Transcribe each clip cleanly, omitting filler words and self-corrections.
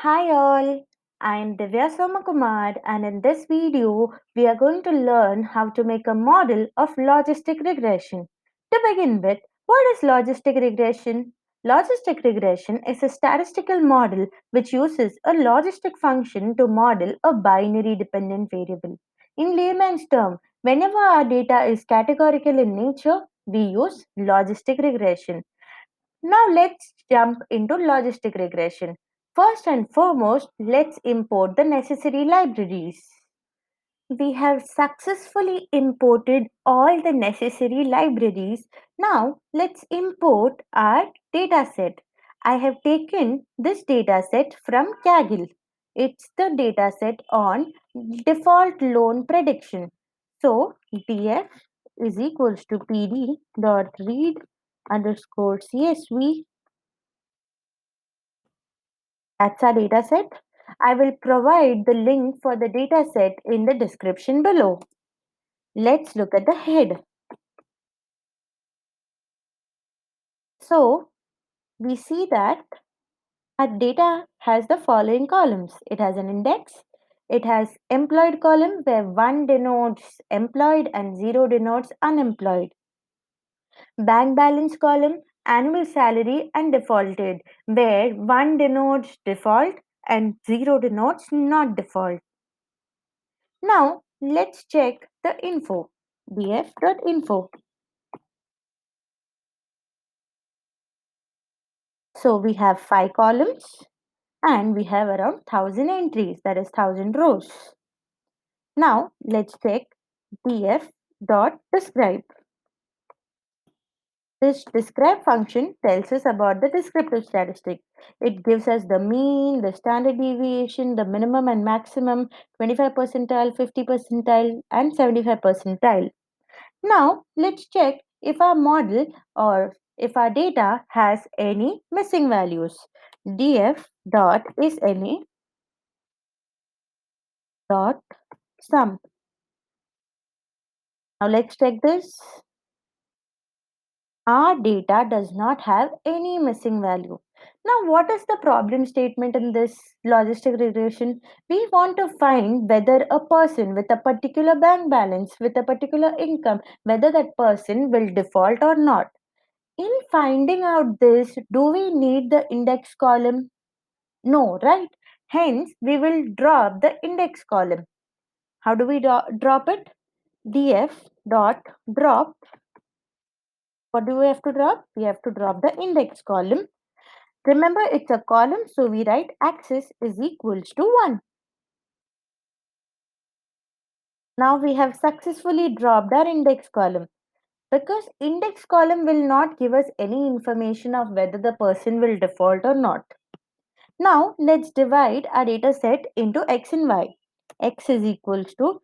Hi all, I am Divya Somakumar and in this video we are going to learn how to make a model of logistic regression. To begin with, what is logistic regression? Logistic regression is a statistical model which uses a logistic function to model a binary dependent variable. In layman's term, whenever our data is categorical in nature, we use logistic regression. Now let's jump into logistic regression. First and foremost, let's import the necessary libraries. We have successfully imported all the necessary libraries. Now let's import our dataset. I have taken this dataset from Kaggle. It's the dataset on default loan prediction. So df is equals to pd dot read underscore csv. That's our dataset. I will provide the link for the dataset in the description below. Let's look at the head. So we see that our data has the following columns. It has an index. It has employed column where 1 denotes employed and 0 denotes unemployed. Bank balance column, annual salary and defaulted, where 1 denotes default and 0 denotes not default. Now let's check the info. df.info. So we have 5 columns and we have around 1000 entries, that is 1000 rows. Now let's check df.describe. This describe function tells us about the descriptive statistic. It gives us the mean, the standard deviation, the minimum and maximum, 25 percentile, 50 percentile, and 75 percentile. Now let's check if our model or if our data has any missing values. df dot is any dot sum. Now let's check this. Our data does not have any missing value. Now, what is the problem statement in this logistic regression? We want to find whether a person with a particular bank balance, with a particular income, whether that person will default or not. In finding out this, do we need the index column? No, right? Hence, we will drop the index column. How do we drop it? df dot drop. What do we have to drop? We have to drop the index column. Remember, it's a column, so we write axis is equals to 1. Now we have successfully dropped our index column. Because index column will not give us any information of whether the person will default or not. Now let's divide our data set into x and y. X is equals to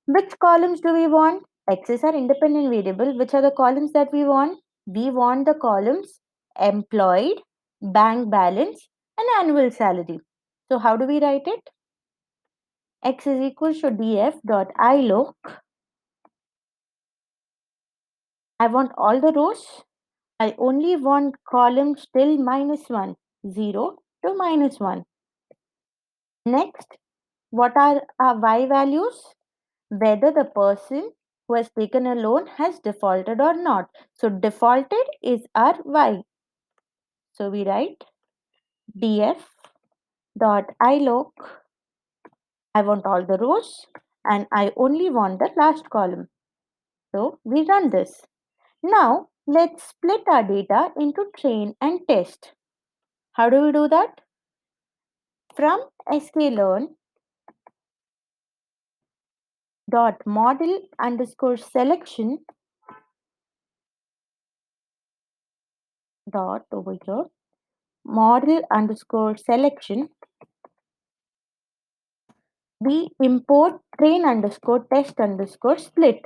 which columns do we want? X's are independent variable. Which are the columns that we want? We want the columns employed, bank balance, and annual salary. So how do we write it? X is equals to df dot ilo. I want all the rows. I only want columns till -1, 0 to -1. Next, what are our y values? Whether the person who has taken a loan has defaulted or not. So defaulted is our y. So we write df dot ilog. I want all the rows and I only want the last column. So we run this. Now let's split our data into train and test. How do we do that? From sklearn dot model underscore selection dot over here model underscore selection, we import train underscore test underscore split.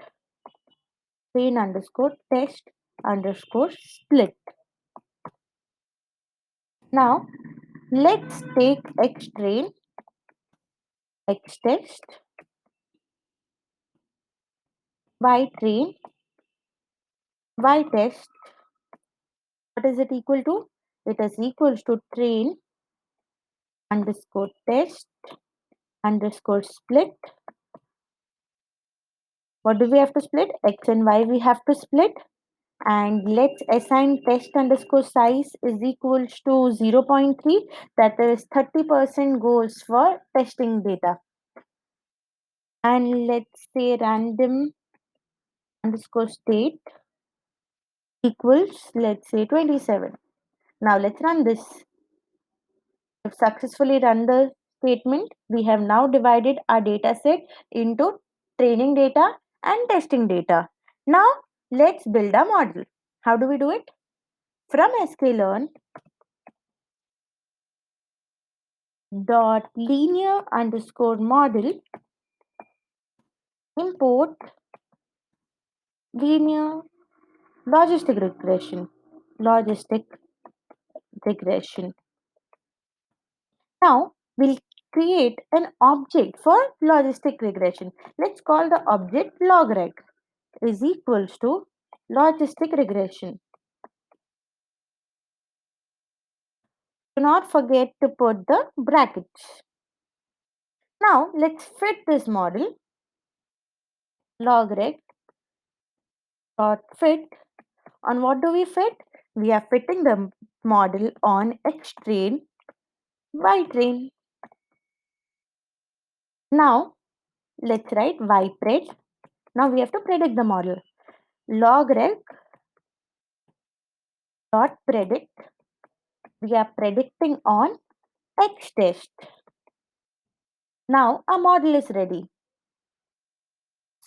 Train underscore test underscore split. Now let's take x train, x test, y train, y test. What is it equal to? It is equals to train underscore test underscore split. What do we have to split? X and Y we have to split. And let's assign test underscore size is equals to 0.3. That is 30% goes for testing data. And let's say random underscore state equals, let's say 27. Now let's run this. We've successfully run the statement. We have now divided our data set into training data and testing data. Now let's build a model. How do we do it? From sklearn dot linear underscore model import linear logistic regression. Now we'll create an object for logistic regression. Let's call the object logreg is equals to logistic regression. Do not forget to put the brackets. Now let's fit this model logreg dot fit. On what do we fit? We are fitting the model on X train Y train. Now let's write Y pred. Now we have to predict the model. Logreg dot predict. We are predicting on X test. Now our model is ready.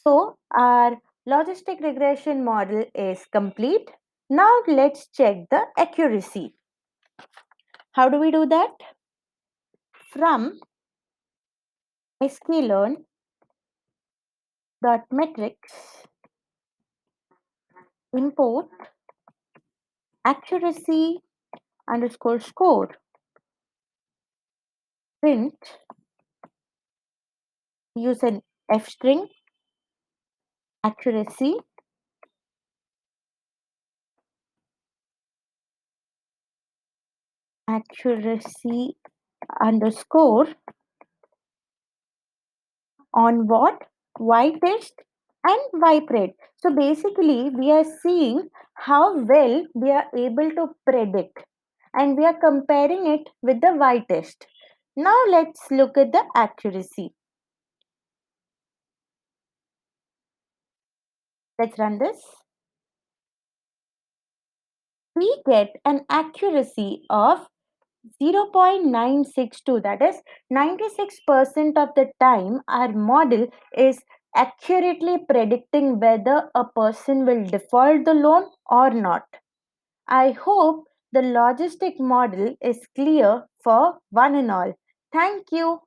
So our logistic regression model is complete. Now let's check the accuracy. How do we do that? From sklearn.metrics import accuracy underscore score print use an f string accuracy underscore on what? Y test and Y pred. So basically, we are seeing how well we are able to predict and we are comparing it with the Y test. Now let's look at the accuracy. Let's run this. We get an accuracy of 0.962, that is 96% of the time our model is accurately predicting whether a person will default the loan or not. I hope the logistic model is clear for one and all. Thank you.